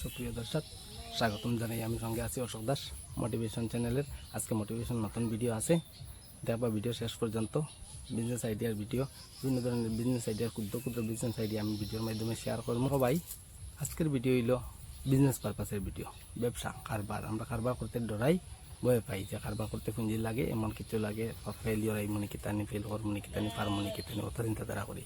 সুপ্রিয় দর্শক, স্বাগতম জানাই। আমি সঙ্গে আছি অশোক দাস, মোটিভেশন চ্যানেলের। আজকে মোটিভেশন নতুন ভিডিও আছে, দেখবা ভিডিও শেষ পর্যন্ত। বিজনেস আইডিয়ার ভিডিও, বিভিন্ন ধরনের বিজনেস আইডিয়ার ক্ষুদ্র ক্ষুদ্র বিজনেস আইডিয়া আমি ভিডিওর মাধ্যমে শেয়ার করবো। সবাই আজকের ভিডিও হইল বিজনেস পারপাসের ভিডিও। ব্যবসা কারবার, আমরা কারবার করতে ডরাই, ভয় পাই যে কারবার করতে পুঁজি লাগে, এমন কিছু লাগে, ফেলিওর এই মনে কিতানি, ফেল হর মনে কিতানি, পার মনে কিতানি, অত চিন্তাধারা করি।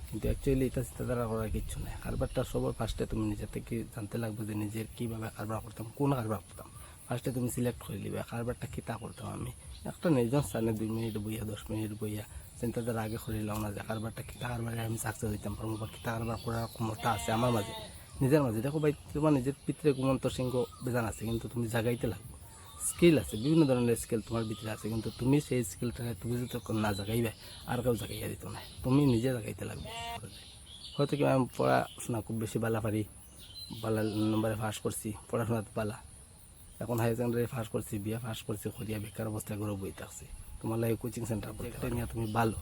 কিন্তু অ্যাকচুয়ালি এটা চিন্তাধারা করার কিছু নেই। কারবারটা সবার ফার্স্টে তুমি নিজে থেকে জানতে লাগবে যে নিজের কীভাবে কারবার করতাম, কোন কারবার করতাম। ফার্স্টে তুমি সিলেক্ট করে নিবে কারবারটা কীতা করতাম। আমি একটা নির্জন স্থানে 2 মিনিট বইয়া 10 মিনিট বইয়া চিন্তাধারা আগে করে নিলাম না যে কারবারটা কীতা কারবারে আমি সাকসেস হইতাম পারবো বা কীতা কারবার করার ক্ষমতা আছে আমার মাঝে, নিজের মাঝে। দেখো ভাই, তোমার নিজের পিতরে ঘুমন্ত সিংহ বেজান আছে, কিন্তু তুমি জাগাইতে লাগবে। স্কিল আছে, বিভিন্ন ধরনের স্কিল তোমার ভিতরে আছে, কিন্তু তুমি সেই স্কিলটাকে তুমি যদি না জাগাইবে আর কেউ জাগাইয়া দিত না, তুমি নিজে জাগাইতে লাগবে। হয়তো কি আমি পড়াশোনা খুব বেশি বালা পারি, বালা নম্বরে পাস করছি, পড়াশোনাতে বালা, এখন হায়ার সেকেন্ডারি পাস করছি, বিয়ে পাস করছি, করিয়া বেকার অবস্থায় ঘরে বই থাকছি। তোমার লাগে কোচিং সেন্টার করতে নিয়ে তুমি ভালো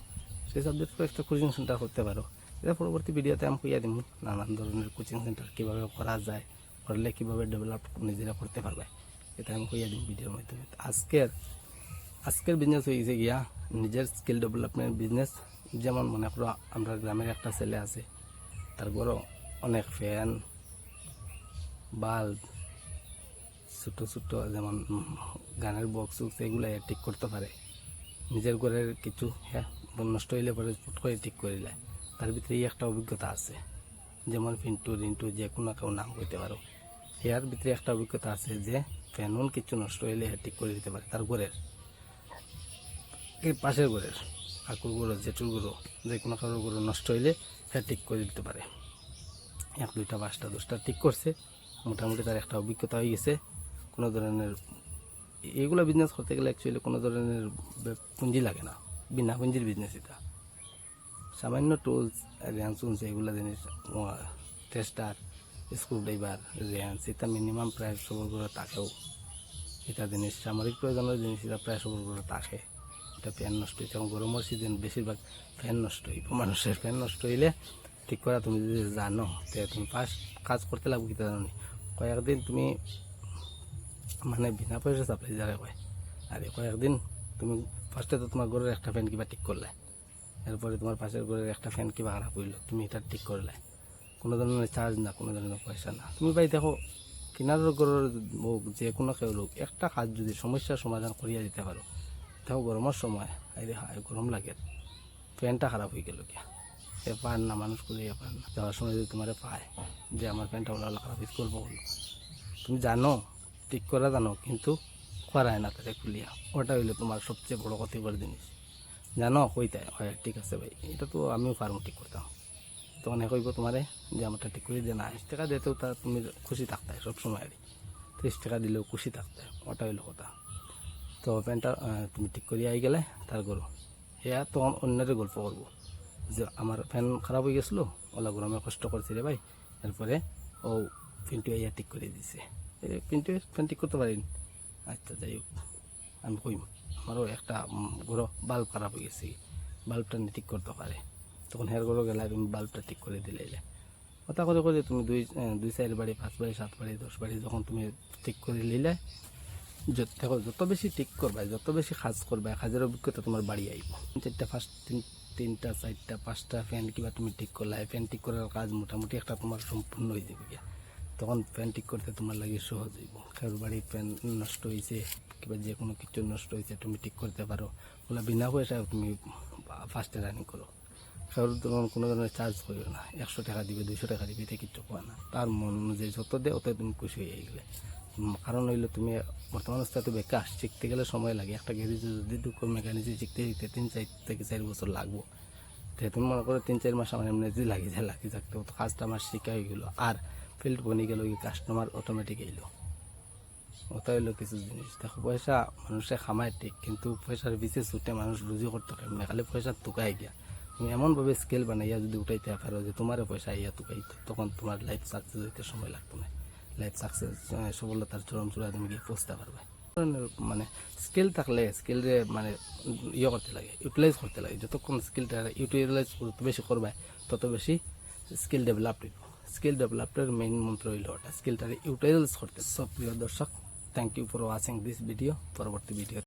সেই সাবজেক্ট একটা কোচিং সেন্টার করতে পারো। এটা পরবর্তী ভিডিওতে আমি কইয়া দিব নানান ধরনের কোচিং সেন্টার কীভাবে করা যায়, করলে কীভাবে ডেভেলপ নিজেরা করতে পারবে, এটা আমি কইয়া দিব ভিডিওর মাধ্যমে। আজকের বিজনেস হয়েছে গিয়া নিজের স্কিল ডেভেলপমেন্ট বিজনেস। যেমন মনে করো আমরা গ্রামের একটা ছেলে আছে, তার ঘরও অনেক ফ্যান, বাল্ব, ছোটো ছোটো যেমন গানের বক্স এগুলো ঠিক করতে পারে। নিজের ঘরের কিছু নষ্ট হইলে পরে ফুট করে ঠিক করে দেয়। তার ভিতরে একটা অভিজ্ঞতা আছে, যেমন পিন্টু রিন্টু যে কোনো কেউ নাম করতে পারো। এর ভিতরে একটা অভিজ্ঞতা আছে যে ফ্যান কিছু নষ্ট হইলে ঠিক করে দিতে পারে। তার ঘরের এই পাশের ঘরের কাকুর গরু, জেঠুর গরু, যে কোনো কারোর গরু নষ্ট হইলে হ্যাঁ ঠিক করে দিতে পারে। 1, 2টা 5টা 10টা ঠিক করছে, মোটামুটি তার একটা অভিজ্ঞতা হয়ে গেছে। কোনো ধরনের এইগুলো বিজনেস করতে গেলে অ্যাকচুয়ালি কোনো ধরনের পুঁজি লাগে না, বিনা পুঁজির বিজনেস এটা। সামান্য টুলস, রেঞ্চ এগুলো জিনিস, টেস্টার, স্ক্রুড্রাইভার, রেঞ্চ, এটা মিনিমাম প্রায় সবর করে থাকেও। এটা জিনিস সামরিক প্রয়োজনের জিনিস, এটা প্রায় সবর করে থাকে। এটা ফ্যান নষ্ট হয়েছে, এবং গরমের সিজন বেশিরভাগ ফ্যান নষ্ট হইব। মানুষের ফ্যান নষ্ট হইলে ঠিক করা তুমি যদি জানো, তো তুমি ফার্স্ট কাজ করতে লাগবে কি জানো, কয়েকদিন তুমি মানে বিনা পয়সা সাপ্লাই যারা কয়, আর কয়েকদিন তুমি ফার্স্টে তো তোমার ঘরের একটা ফ্যান কিবা ঠিক করলে, এরপরে তোমার পাশের ঘরের একটা ফ্যান কিবা খারাপ হইলো, তুমি এটা ঠিক করলে, কোনো ধরনের চার্জ না, কোনো ধরনের পয়সা না। তুমি ভাই দেখো, কিনারের ঘরের হোক, যে কোনো কেউ লোক একটা কাজ যদি সমস্যার সমাধান করিয়া দিতে পারো। দেখো গরমের সময় আরে হায় গরম লাগে, ফ্যানটা খারাপ হয়ে গেল গিয়া, এ পার না মানুষ করে, এ পার না যাওয়ার সময় যদি তোমার পায় যে আমার ফ্যানটা ওলা খারাপ হয়ে করবো, তুমি জানো ঠিক করা জানো, কিন্তু করায় না তাদের খুলিয়া। ওটা হইলে তোমার সবচেয়ে বড় ক্ষতিকর জিনিস। জানো কইতে হয় ঠিক আছে ভাই, এটা তো আমিও পারবো ঠিক করতাম, তখন কইব তোমারে যে আমারটা ঠিক করে দিয়ে না, 20 টাকা দিতেও তা তুমি খুশি থাকতে সবসময়, আর 30 টাকা দিলেও খুশি থাকতে, ওটা হইলো কথা। তো ফ্যানটা তুমি ঠিক করিয়া আই গেলে তার গরু, এয়া তখন অন্যের গল্প করবো যে আমার ফ্যান খারাপ হয়ে গেছিলো, ওলা গরমে কষ্ট করছি রে ভাই, এরপরে ও পিন্টু আইয়া ঠিক করে দিছে। পিন্টু ফ্যান ঠিক করতে পারিনি, আচ্ছা যাই হোক আমি কইম আমারও একটা গরো বাল্ব খারাপ হয়ে গেছে, বাল্বটা নিয়ে ঠিক করতে পারে, তখন হের গরো গেলে তুমি বাল্বটা ঠিক করে দিলে। কথা করে করে তুমি 2-4 বাড়ি, 5 বাড়ি, 7 বাড়ি, 10 বাড়ি যখন তুমি ঠিক করে নিলে, দেখো যত বেশি ঠিক করবা, যত বেশি কাজ করবা, কাজের অভিজ্ঞতা তোমার বাড়ি আইব। 4টা 3টা 4টা 5টা ফ্যান কিবা তুমি ঠিক করলে, ফ্যান ঠিক করার কাজ মোটামুটি একটা তোমার সম্পূর্ণ হয়ে যাবে গিয়া। তখন ফ্যান ঠিক করতে তোমার লাগে সহজ হইব। কারোর বাড়ির ফ্যান নষ্ট হয়েছে কিংবা যে কোনো কিছু নষ্ট হয়েছে তুমি ঠিক করতে পারো, ওগুলো বিনা পয়সায় তুমি ফার্স্টে রানিং করো। কারোর তোমার কোনো ধরনের চার্জ করিও না, 100 টাকা দিবে, 200 টাকা দিবে, এটা কিচ্ছু কোয়া না। তার মন অনুযায়ী যত দেয় অত তুমি খুশি হয়ে গেলে। কারণ হইলে তুমি বর্তমান অবস্থায় তো বেকার, শিখতে গেলে সময় লাগে। একটা গ্যারেজে যদি ঢুকো, মেকানিজে শিখতে 3 থেকে 4 বছর লাগবো। তো তুমি মনে করো 3-4 মাস আমার এমনি যদি লাগিয়ে থাকতে, তো কাজটা আমার শিখা হয়ে গেলো, আর ফিল্ড বনে গেল, কাস্টমার অটোমেটিক এলো। ওটা হইলো কিছু জিনিস। দেখো পয়সা মানুষে খামায় ঠিক, কিন্তু পয়সার বিশেষ ছুটে মানুষ রুজি করতে পারে, খালি পয়সা তুকাই গিয়া। তুমি এমনভাবে স্কেল বানাইয়া যদি উঠাইতে পারো যে তোমারও পয়সা ইয়া তুকাইতো, তখন তোমার লাইফ সাকসেস হইতে সময় লাগতো না। লাইফ সাকসেস সফলতার চরম চূড়া তুমি গিয়ে পৌঁছতে পারবে। মানে স্কিল থাকলে স্কিলরে মানে ইয়ে করতে লাগে, ইউটিলাইজ করতে লাগে। যতক্ষণ স্কিলটা ইউটিলাইজ বেশি করবে, তত বেশি স্কিল ডেভেলপ হইব। স্কিল ডেভেলপের মেইন মন্ত্র হইল ওটা, স্কিলটারে ইউটিলাইজ করতে। সব প্রিয় দর্শক, thank you for watching this video. পরবর্তী ভিডিও